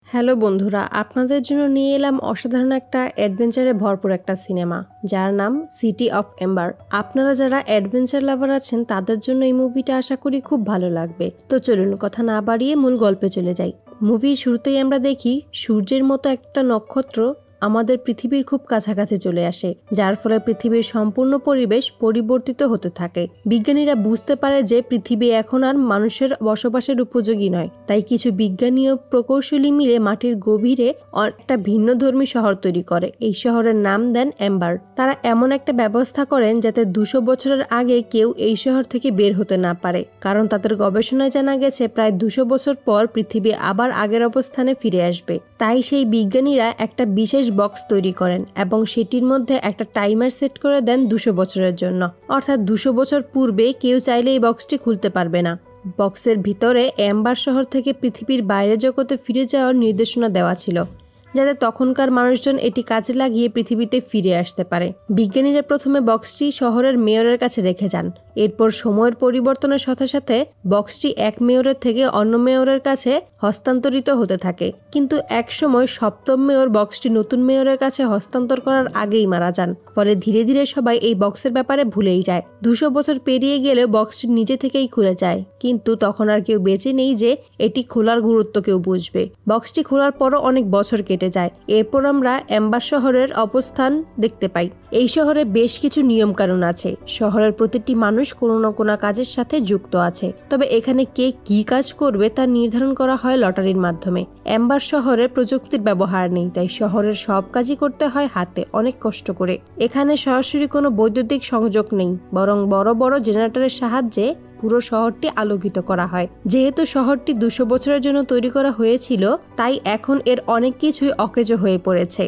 Hello বন্ধুরা, আপনাদের জন্য নিয়ে এলাম অসাধারণ একটা অ্যাডভেঞ্চারে ভরপুর একটা সিনেমা, যার নাম সিটি অফ এম্বার। আপনারা যারা অ্যাডভেঞ্চার লাভার আছেন তাদের জন্য এই মুভিটা আশা করি খুব ভালো লাগবে। তো চলুন কথা না বাড়িয়ে মূল গল্পে চলে যাই। মুভির শুরুতেই আমরা দেখি সূর্যের মতো একটা নক্ষত্র আমাদের পৃথিবীর খুব কাছাকাছি চলে আসে, যার ফলে পৃথিবীর সম্পূর্ণ পরিবেশ পরিবর্তিত হতে থাকে। বিজ্ঞানীরা বুঝতে পারে যে পৃথিবী এখন আর মানুষের বসবাসের উপযোগী নয়, তাই কিছু বিজ্ঞানী ও প্রকৌশলী মিলে মাটির গভীরে একটা ভিন্নধর্মী শহর তৈরি করে। এই শহরের নাম দেন এম্বার। তারা এমন একটা ব্যবস্থা করেন যাতে 200 বছরের আগে কেউ এই শহর থেকে বের হতে না পারে, কারণ তাদের গবেষণায় জানা গেছে প্রায় 200 বছর পর পৃথিবী আবার আগের অবস্থানে ফিরে আসবে। তাই সেই বিজ্ঞানীরা একটা বিশেষ বক্স তৈরি করেন এবং সেটির মধ্যে একটা টাইমার সেট করে দেন 200 বছরের জন্য। অর্থাৎ 200 বছর পূর্বে কেউ চাইলে এই বক্সটি খুলতে পারবে না। বক্সের ভিতরে এম্বার শহর থেকে পৃথিবীর বাইরের জগতে ফিরে যাওয়ার নির্দেশনা দেওয়া ছিল, যাতে তখনকার মানুষজন এটি কাজে লাগিয়ে পৃথিবীতে ফিরে আসতে পারে। বিজ্ঞানীরা প্রথমে বক্সটি শহরের মেয়রের কাছে রেখে যান। এরপর সময়ের পরিবর্তনের সাথে সাথে বক্সটি এক মেয়রের থেকে অন্য মেয়রের কাছে হস্তান্তরিত হতে থাকে, কিন্তু এক সময় সপ্তম মেয়র বক্সটি নতুন মেয়রের কাছে হস্তান্তর করার আগেই মারা যান। ফলে ধীরে ধীরে সবাই এই বক্সের ব্যাপারে ভুলেই যায়। 200 বছর পেরিয়ে গেলেও বক্সটি নিজে থেকেই খুলে যায়, কিন্তু তখন আর কেউ বেঁচে নেই যে এটি খোলার গুরুত্ব কেউ বুঝবে। বক্সটি খোলার পরও অনেক বছর কেটে যায়। এরপর আমরা এম্বার শহরের অবস্থান দেখতে পাই। এই শহরে বেশ কিছু নিয়ম কানুন আছে। শহরের প্রতিটি মানুষ কোনো না কোনো কাজের সাথে যুক্ত আছে, তবে এখানে কে কি কাজ করবে তা নির্ধারণ করা হয় লটারির মাধ্যমে। এম্বার শহরে প্রযুক্তির ব্যবহার নেই, তাই শহরের সব কাজই করতে হয় হাতে, অনেক কষ্ট করে। এখানে সরাসরি কোনো বৈদ্যুতিক সংযোগ নেই, বরং বড় বড় জেনারেটরের সাহায্যে পুরো শহরটি আলোকিত করা হয়। যেহেতু শহরটি 200 বছরের জন্য তৈরি করা হয়েছিল, তাই এখন এর অনেক কিছুই অকেজো হয়ে পড়েছে।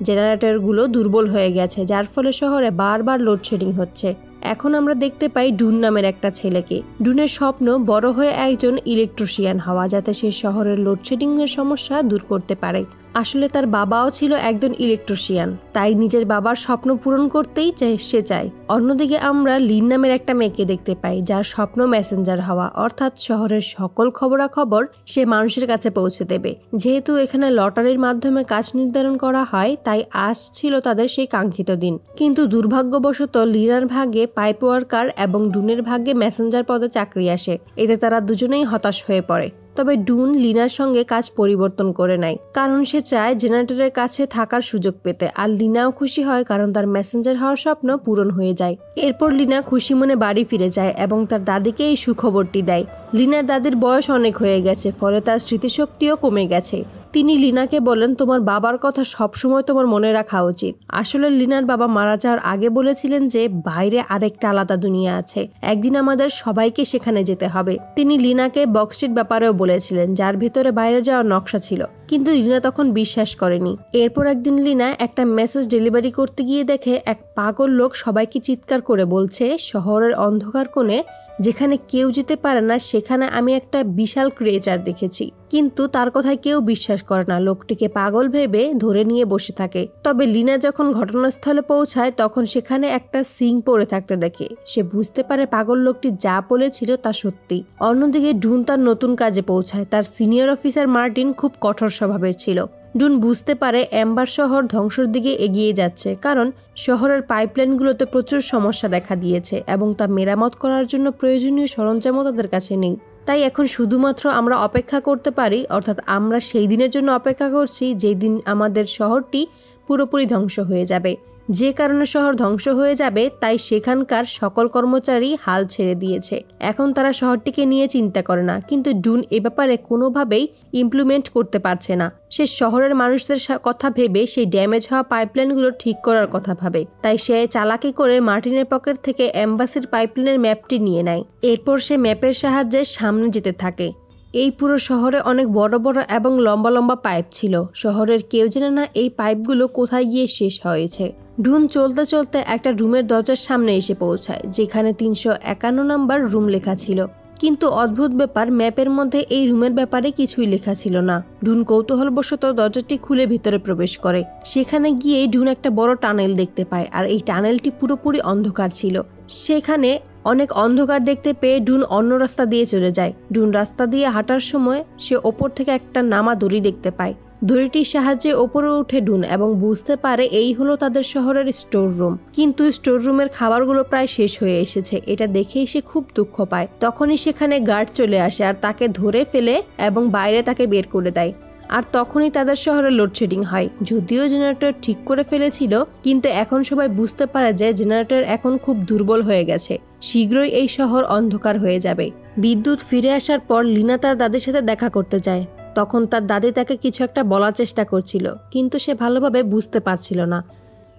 জেনারেটরগুলো দুর্বল হয়ে গেছে, যার ফলে শহরে বারবার লোডশেডিং হচ্ছে। এখন আমরা দেখতে পাই ডুন নামের একটা ছেলেকে। ডুনের স্বপ্ন বড় হয়ে একজন ইলেকট্রিশিয়ান হওয়া, যাতে সে শহরের লোডশেডিং এর সমস্যা দূর করতে পারে। আসলে তার বাবাও ছিল একজন ইলেকট্রিশিয়ান, তাই নিজের বাবার স্বপ্ন পূরণ করতেই সে চায়। অন্যদিকে আমরা লিন নামের একটা মেয়েকে দেখতে পাই, যার স্বপ্ন মেসেঞ্জার হওয়া, অর্থাৎ শহরের সকল খবরাখবর সে মানুষের কাছে পৌঁছে দেবে। যেহেতু এখানে লটারির মাধ্যমে কাজ নির্ধারণ করা হয়, তাই আজ ছিল তাদের সেই কাঙ্ক্ষিত দিন। কিন্তু দুর্ভাগ্যবশত লিনার ভাগ্যে পাইপ ওয়ার্কার এবং ডুনের ভাগ্যে মেসেঞ্জার পদে চাকরি আসে। এতে তারা দুজনেই হতাশ হয়ে পড়ে। তবে ডুন লিনার সঙ্গে কাজ পরিবর্তন করে নেয়, কারণ সে চায় জেনারেটরের কাছে থাকার সুযোগ পেতে। আর লিনাও খুশি হয়, কারণ তার মেসেঞ্জার হওয়ার স্বপ্ন পূরণ হয়ে যায়। এরপর লিনা খুশি মনে বাড়ি ফিরে যায় এবং তার দাদিকে এই সুখবরটি দেয়। লিনার দাদির বয়স অনেক হয়ে গেছে, ফলে তার স্মৃতিশক্তিও কমে গেছে। তিনি লিনাকে বলেন, তোমার বাবার কথা সবসময় তোমার মনে রাখা উচিত। আসলে লিনার বাবা মারা যাওয়ার আগে বলেছিলেন যে বাইরে আরেকটা আলাদা দুনিয়া আছে, একদিন আমাদের সবাইকে সেখানে যেতে হবে। তিনি লিনাকে বক্সটির ব্যাপারেও বলেছিলেন, যার ভিতরে বাইরে যাওয়ার নকশা ছিল, কিন্তু লিনা তখন বিশ্বাস করেনি। এরপর একদিন লিনা একটা মেসেজ ডেলিভারি করতে গিয়ে দেখে এক পাগল লোক সবাইকে চিৎকার করে বলছে, শহরের অন্ধকার কোণে যেখানে কেউ যেতে পারে না, সেখানে আমি একটা বিশাল ক্রিয়েচার দেখেছি। কিন্তু তার কথায় কেউ বিশ্বাস করে না, লোকটিকে পাগল ভেবে ধরে নিয়ে বসে থাকে। তবে লিনা যখন ঘটনাস্থলে পৌঁছায়, তখন সেখানে একটা সিং পড়ে থাকতে দেখে। সে বুঝতে পারে পাগল লোকটি যা বলেছিল তা সত্যি। অন্যদিকে ডুন তার নতুন কাজে পৌঁছায়। তার সিনিয়র অফিসার মার্টিন খুব কঠোর স্বভাবের ছিল। ডুন বুঝতে পারে এম্বার শহর ধ্বংসের দিকে এগিয়ে যাচ্ছে, কারণ শহরের পাইপলাইনগুলোতে প্রচুর সমস্যা দেখা দিয়েছে এবং তা মেরামত করার জন্য প্রয়োজনীয় সরঞ্জামও তাদের কাছে নেই। তাই এখন শুধুমাত্র আমরা অপেক্ষা করতে পারি, অর্থাৎ আমরা সেই দিনের জন্য অপেক্ষা করছি যেই দিন আমাদের শহরটি পুরোপুরি ধ্বংস হয়ে যাবে। যে কারণে শহর ধ্বংস হয়ে যাবে, তাই সেখানকার সকল কর্মচারী হাল ছেড়ে দিয়েছে। এখন তারা শহরটিকে নিয়ে চিন্তা করে না, কিন্তু ডুন এ ব্যাপারে কোনোভাবেই ইমপ্লিমেন্ট করতে পারছে না। সে শহরের মানুষদের কথা ভেবে সেই ড্যামেজ হওয়া পাইপলাইনগুলো ঠিক করার কথা ভাবে। তাই সে চালাকি করে মার্টিনের পকেট থেকে এম্বাসির পাইপলাইনের ম্যাপটি নিয়ে নেয়। এরপর সে ম্যাপের সাহায্যে সামনে যেতে থাকে। এই পুরো শহরে অনেক বড় বড় এবং লম্বা লম্বা পাইপ ছিল। শহরের কেউ জানে না এই পাইপগুলো কোথায় গিয়ে শেষ হয়েছে। ডুন চলতে চলতে একটা রুমের দরজার সামনে এসে পৌঁছায়, যেখানে 351 নাম্বার রুম লেখা ছিল। কিন্তু অদ্ভুত ব্যাপার, ম্যাপের মধ্যে এই রুমের ব্যাপারে কিছুই লেখা ছিল না। ডুন কৌতূহলবশত দরজাটি খুলে ভিতরে প্রবেশ করে। সেখানে গিয়ে ডুন একটা বড় টানেল দেখতে পায়, আর এই টানেলটি পুরোপুরি অন্ধকার ছিল। সেখানে অনেক অন্ধকার দেখতে পেয়ে ডুন অন্য রাস্তা দিয়ে চলে যায়। ডুন রাস্তা দিয়ে হাঁটার সময় সে ওপর থেকে একটা নামা দড়ি দেখতে পায়। দড়িটির সাহায্যে ওপরে উঠে ডুন এবং বুঝতে পারে এই হলো তাদের শহরের স্টোর রুম। কিন্তু স্টোর রুমের খাবারগুলো প্রায় শেষ হয়ে এসেছে। এটা দেখেই সে খুব দুঃখ পায়। তখনই সেখানে গার্ড চলে আসে আর তাকে ধরে ফেলে এবং বাইরে তাকে বের করে দেয়। আর তখনই তাদের শহরে লোডশেডিং হয়। যদিও জেনারেটর ঠিক করে ফেলেছিল, কিন্তু এখন সবাই বুঝতে পারে যে জেনারেটর এখন খুব দুর্বল হয়ে গেছে। শীঘ্রই এই শহর অন্ধকার হয়ে যাবে। বিদ্যুৎ ফিরে আসার পর লিনা তার দাদির সাথে দেখা করতে যায়। তখন তার দাদি তাকে কিছু একটা বলার চেষ্টা করছিল, কিন্তু সে ভালোভাবে বুঝতে পারছিল না।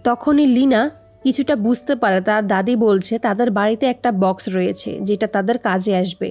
তখনই লিনা কিছুটা বুঝতে পারে তার দাদি বলছে তাদের বাড়িতে একটা বক্স রয়েছে যেটা তাদের কাজে আসবে।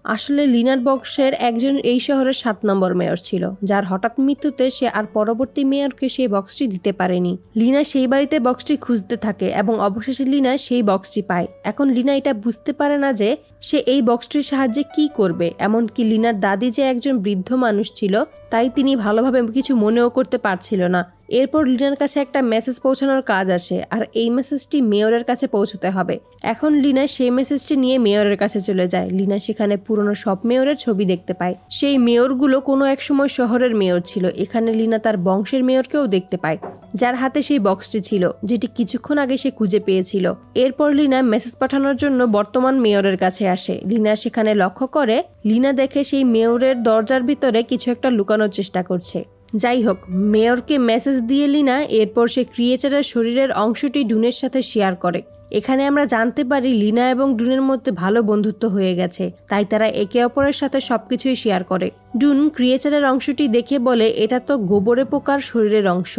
আসলে লিনার বংশের একজন এই শহরের 7 নম্বর মেয়র ছিল, যার হঠাৎ মৃত্যুতে সে আর পরবর্তী মেয়রকে সেই বক্সটি দিতে পারেনি। লিনা সেই বাড়িতে বক্সটি খুঁজতে থাকে এবং অবশেষে লিনা সেই বক্সটি পায়। এখন লিনা এটা বুঝতে পারে না যে সে এই বক্সটির সাহায্যে কি করবে। এমনকি লিনার দাদি যে একজন বৃদ্ধ মানুষ ছিল, তাই তিনি ভালোভাবে কিছু মনেও করতে পারছিল না। এরপর লিনার কাছে একটা মেসেজ পৌঁছানোর কাজ আসে, আর এই মেসেজটি মেয়রের কাছে পৌঁছতে হবে। এখন লিনা সেই মেসেজটি নিয়ে মেয়রের কাছে চলে যায়। লিনা সেখানে পুরনো সব মেয়রের ছবি দেখতে পায়। সেই মেয়রগুলো কোনো এক সময় শহরের মেয়র ছিল। এখানে লিনা তার বংশের মেয়রকেও দেখতে পায়, যার হাতে সেই বক্সটি ছিল, যেটি কিছুক্ষণ আগে সে খুঁজে পেয়েছিল। এরপর লিনা মেসেজ পাঠানোর জন্য বর্তমান মেয়রের কাছে আসে। লিনা সেখানে লক্ষ্য করে, লিনা দেখে সেই মেয়রের দরজার ভিতরে কিছু একটা লুকানোর চেষ্টা করছে। যাই হোক, মেয়রকে মেসেজ দিয়ে লিনা এরপর সে ক্রিয়েচারের শরীরের অংশটি ডুনের সাথে শেয়ার করে। এখানে আমরা জানতে পারি লিনা এবং ডুনের মধ্যে ভালো বন্ধুত্ব হয়ে গেছে, তাই তারা একে অপরের সাথে সবকিছুই শেয়ার করে। ডুন ক্রিয়েচারের অংশটি দেখে বলে এটা তো গোবরে পোকার শরীরের অংশ,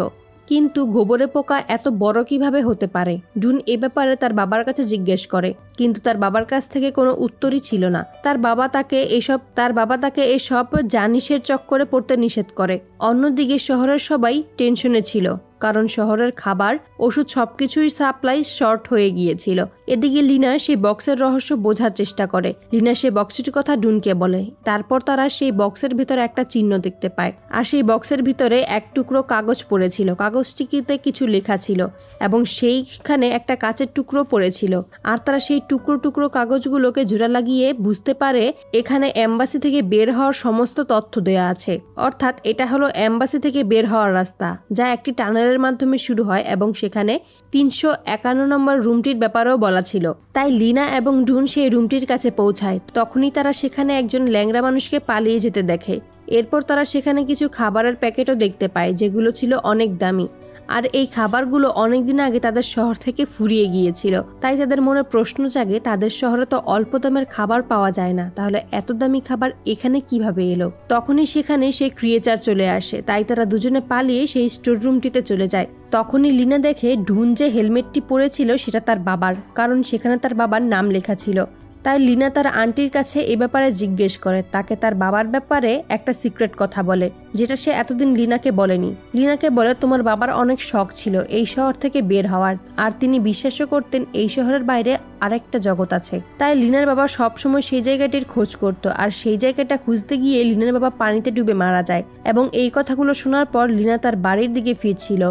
কিন্তু গোবরে পোকা এত বড় কিভাবে হতে পারে। ডুন এ ব্যাপারে তার বাবার কাছে জিজ্ঞেস করে, কিন্তু তার বাবার কাছ থেকে কোনো উত্তরই ছিল না। তার বাবা তাকে এসব জানিসের চক্করে পড়তে নিষেধ করে। অন্যদিকে শহরের সবাই টেনশনে ছিল, কারণ শহরের খাবার, ওষুধ সবকিছুই সাপ্লাই শর্ট হয়ে গিয়েছিল। এদিকে লিনা সেই বক্সের রহস্য বোঝার চেষ্টা করে। লিনা সেই বক্সটির কথা ডুনকে বলে। তারপর তারা সেই বক্সের ভিতরে একটা চিহ্ন দেখতে পায়, আর সেই বক্সের ভিতরে এক টুকরো কাগজ পড়েছিল। কাগজটিতে কিছু লেখা ছিল এবং সেইখানে একটা কাচের টুকরো পড়েছিল। আর তারা সেই টুকরো টুকরো কাগজগুলোকে জোড়া লাগিয়ে বুঝতে পারে এখানে এম্বাসি থেকে বের হওয়ার সমস্ত তথ্য দেয়া আছে। অর্থাৎ এটা হলো এম্বাসি থেকে বের হওয়ার রাস্তা, যা একটি টানেলের মাধ্যমে শুরু হয় এবং সেখানে 351 নম্বর রুমটির ব্যাপারেও বলা ছিল। তাই লিনা এবং ডুন সেই রুমটির কাছে পৌঁছায়। তখনই তারা সেখানে একজন ল্যাংড়া মানুষকে পালিয়ে যেতে দেখে। এরপর তারা সেখানে কিছু খাবারের প্যাকেটও দেখতে পায়, যেগুলো ছিল অনেক দামি। আর এই খাবারগুলো অনেকদিন আগে তাদের শহর থেকে ফুরিয়ে গিয়েছিল। তাই তাদের মনে প্রশ্ন জাগে, তাদের শহরে তো অল্প দামের খাবার পাওয়া যায় না, তাহলে এত দামি খাবার এখানে কিভাবে এলো। তখনই সেখানে সেই ক্রিয়েচার চলে আসে। তাই তারা দুজনে পালিয়ে সেই স্টোর রুমটিতে চলে যায়। তখনই লিনা দেখে ডুন যে হেলমেটটি পরেছিল সেটা তার বাবার, কারণ সেখানে তার বাবার নাম লেখা ছিল। তাই লিনা তার আন্টির কাছে এ ব্যাপারে জিজ্ঞেস করে, তাকে তার বাবার ব্যাপারে একটা সিক্রেট কথা বলে, যেটা সে এতদিন লিনাকে বলেনি। লিনাকে বলে তোমার বাবার অনেক শখ ছিল এই শহর থেকে বের হওয়ার, আর তিনি বিশ্বাসও করতেন এই শহরের বাইরে আরেকটা জগৎ আছে। তাই লিনার বাবা সবসময় সেই জায়গাটির খোঁজ করত, আর সেই জায়গাটা খুঁজতে গিয়ে লিনার বাবা পানিতে ডুবে মারা যায়। এবং এই কথাগুলো শোনার পর লিনা তার বাড়ির দিকে ফিরছিল,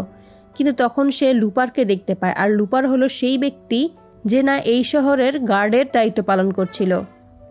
কিন্তু তখন সে লুপারকে দেখতে পায়। আর লুপার হলো সেই ব্যক্তি যে না এই শহরের গার্ডের দায়িত্ব পালন করছিল।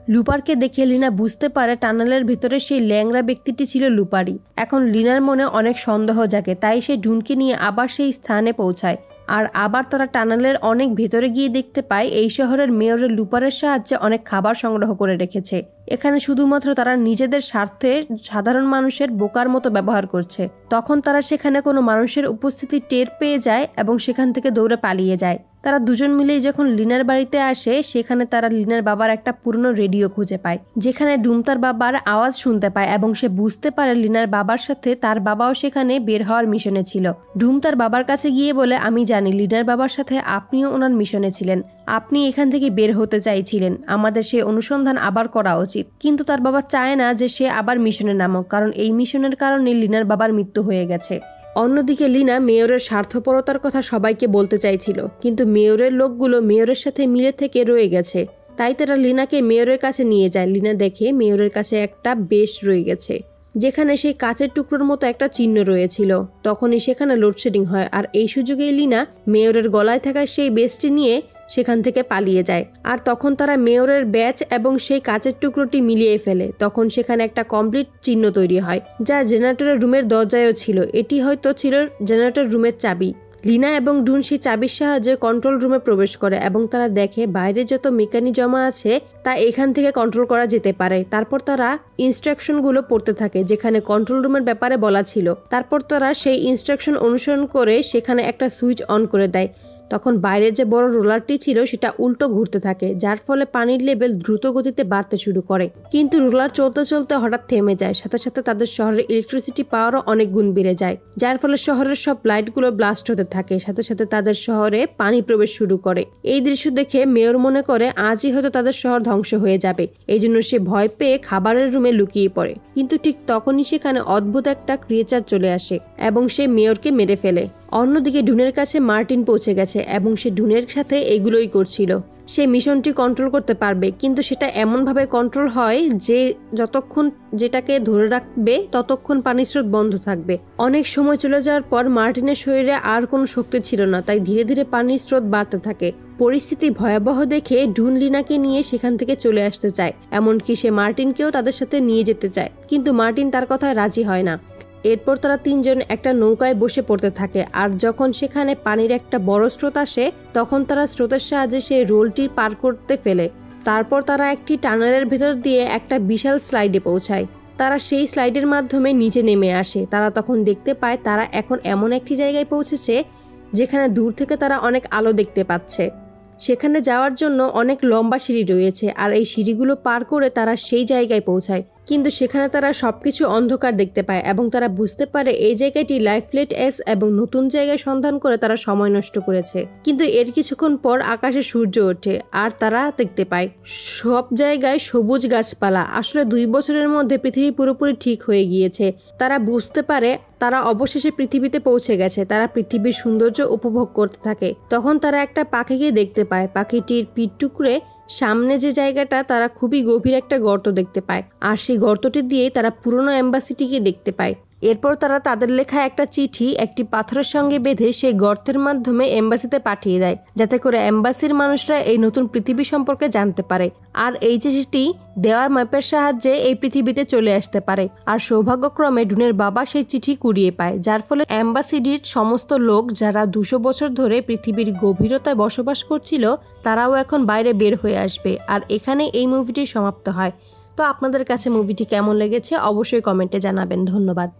লুপারকে দেখে লিনা বুঝতে পারে টানেলের ভিতরে সেই ল্যাংড়া ব্যক্তিটি ছিল লুপারই। এখন লিনার মনে অনেক সন্দেহ জাগে, তাই সে ডুনকে নিয়ে আবার সেই স্থানে পৌঁছায়। আর আবার তারা টানেলের অনেক ভেতরে গিয়ে দেখতে পায় এই শহরের মেয়রের লুপারের সাহায্যে অনেক খাবার সংগ্রহ করে রেখেছে। এখানে শুধুমাত্র তারা নিজেদের স্বার্থে সাধারণ মানুষের বোকার মতো ব্যবহার করছে। তখন তারা সেখানে কোনো মানুষের উপস্থিতি টের পেয়ে যায় এবং সেখান থেকে দৌড়ে পালিয়ে যায়। তারা দুজন মিলেই যখন লিনার বাড়িতে আসে, সেখানে তারা লিনার বাবার একটা পুরনো রেডিও খুঁজে পায়, যেখানে ডুম তার বাবার আওয়াজ শুনতে পায় এবং সে বুঝতে পারে লিনার বাবার সাথে তার বাবাও সেখানে বের হওয়ার মিশনে ছিল। ডুম তার বাবার কাছে গিয়ে বলে, আমি জানি লিনার বাবার সাথে আপনিও ওনার মিশনে ছিলেন, আপনি এখান থেকে বের হতে চাইছিলেন, আমাদের সেই অনুসন্ধান আবার করা উচিত। কিন্তু তার বাবা চায় না যে সে আবার মিশনে নামুক, কারণ এই মিশনের কারণে লিনার বাবার মৃত্যু হয়ে গেছে। অন্যদিকে লিনা মেয়রের স্বার্থপরতার কথা সবাইকে বলতে চাইছিল, কিন্তু মেয়রের লোকগুলো মেয়রের সাথে মিলে থেকে রয়ে গেছে। তাই তারা লিনাকে মেয়রের কাছে নিয়ে যায়। লিনা দেখে মেয়রের কাছে একটা বেশ রয়ে গেছে, যেখানে সেই কাচের টুকরোর মতো একটা চিহ্ন রয়েছিল। তখনই সেখানে লোডশেডিং হয়, আর এই সুযোগে লিনা মেয়রের গলায় থাকা সেই বেশটি নিয়ে সেখান থেকে পালিয়ে যায়। আর তখন তারা মেয়রের ব্যাচ এবং সেই কাচের টুকরোটি মিলিয়ে ফেলে। তখন সেখানে একটা কমপ্লিট চিহ্ন তৈরি হয়, যা জেনারেটরের রুমের দরজায়ও ছিল। এটি হয়তো ছিল জেনারেটর রুমের চাবি। লিনা এবং ডুন সেই চাবির সাহায্যে কন্ট্রোল রুমে প্রবেশ করে এবং তারা দেখে বাইরে যত মেকানি জমা আছে তা এখান থেকে কন্ট্রোল করা যেতে পারে। তারপর তারা ইনস্ট্রাকশনগুলো পড়তে থাকে যেখানে কন্ট্রোল রুমের ব্যাপারে বলা ছিল। তারপর তারা সেই ইনস্ট্রাকশন অনুসরণ করে সেখানে একটা সুইচ অন করে দেয়। তখন বাইরের যে বড় রোলারটি ছিল সেটা উল্টো ঘুরতে থাকে, যার ফলে পানির লেভেল দ্রুত গতিতে বাড়তে শুরু করে। কিন্তু রোলার চলতে চলতে হঠাৎ থেমে যায়। সাথে সাথে তাদের শহরের ইলেকট্রিসিটি পাওয়ারও অনেক গুণ বেড়ে যায়, যার ফলে শহরের সব লাইটগুলো ব্লাস্ট হতে থাকে। সাথে সাথে তাদের শহরে পানি প্রবেশ শুরু করে। এই দৃশ্য দেখে মেয়র মনে করে আজই হয়তো তাদের শহর ধ্বংস হয়ে যাবে। এই জন্য সে ভয় পেয়ে খাবারের রুমে লুকিয়ে পড়ে। কিন্তু ঠিক তখনই সেখানে অদ্ভুত একটা ক্রিয়েচার চলে আসে এবং সে মেয়রকে মেরে ফেলে। অন্যদিকে ডুনের কাছে মার্টিন পৌঁছে গেছে এবং সে ডুনের সাথে এগুলোই করছিল। সে মিশনটি কন্ট্রোল করতে পারবে, কিন্তু সেটা এমনভাবে কন্ট্রোল হয় যে যতক্ষণ যেটাকে ধরে রাখবে ততক্ষণ পানির স্রোত বন্ধ থাকবে। অনেক সময় চলে যাওয়ার পর মার্টিনের শরীরে আর কোনো শক্তি ছিল না, তাই ধীরে ধীরে পানির স্রোত বাড়তে থাকে। পরিস্থিতি ভয়াবহ দেখে ডুন লিনাকে নিয়ে সেখান থেকে চলে আসতে চায়, এমনকি সে মার্টিনকেও তাদের সাথে নিয়ে যেতে চায়, কিন্তু মার্টিন তার কথায় রাজি হয় না। এরপর তারা তিনজন একটা নৌকায় বসে পড়তে থাকে। আর যখন সেখানে পানির একটা বড় স্রোত আসে তখন তারা স্রোতের সাহায্যে সেই রোলটি পার করতে ফেলে। তারপর তারা একটি টানেলের ভেতর দিয়ে একটা বিশাল স্লাইডে পৌঁছায়। তারা সেই স্লাইডের মাধ্যমে নিচে নেমে আসে। তারা তখন দেখতে পায় তারা এখন এমন একটি জায়গায় পৌঁছেছে যেখানে দূর থেকে তারা অনেক আলো দেখতে পাচ্ছে। সেখানে যাওয়ার জন্য অনেক লম্বা সিঁড়ি রয়েছে, আর এই সিঁড়িগুলো পার করে তারা সেই জায়গায় পৌঁছায়। কিন্তু সেখানে তারা সবকিছু অন্ধকার দেখতে পায় এবং তারা বুঝতে পারে এই জায়গাটি লাইফলেট এস এবং নতুন জায়গায় সন্ধান করে তারা সময় নষ্ট করেছে। কিন্তু এর কিছুক্ষণ পর আকাশে সূর্য ওঠে আর তারা দেখতে পায় সব জায়গায় সবুজ গাছপালা। আসলে 2 বছরের মধ্যে পৃথিবী পুরোপুরি ঠিক হয়ে গিয়েছে। তারা বুঝতে পারে তারা অবশেষে পৃথিবীতে পৌঁছে গেছে। তারা পৃথিবীর সৌন্দর্য উপভোগ করতে থাকে। তখন তারা একটা পাখিকে দেখতে পায়। পাখিটির পিঠ টুকরে সামনে যে জায়গাটা তারা খুবই গভীর একটা গর্ত দেখতে পায়, আর সেই গর্তটি দিয়ে তারা পুরনো এম্বাসিটিকে দেখতে পায়। এরপর তারা তাদের লেখা একটা চিঠি একটি পাথরের সঙ্গে বেঁধে সেই গর্তের মাধ্যমে এম্বাসিতে পাঠিয়ে দেয়, যাতে করে এম্বাসির মানুষরা এই নতুন পৃথিবী সম্পর্কে জানতে পারে আর এই চিঠিটি দেওয়ার ম্যাপের সাহায্যে এই পৃথিবীতে চলে আসতে পারে। আর সৌভাগ্যক্রমে ডুনের বাবা সেই চিঠি কুড়িয়ে পায়, যার ফলে এম্বাসিডির সমস্ত লোক যারা 200 বছর ধরে পৃথিবীর গভীরতায় বসবাস করছিল তারাও এখন বাইরে বের হয়ে আসবে। আর এখানে এই মুভিটি সমাপ্ত হয়। তো আপনাদের কাছে মুভিটি কেমন লেগেছে অবশ্যই কমেন্টে জানাবেন। ধন্যবাদ।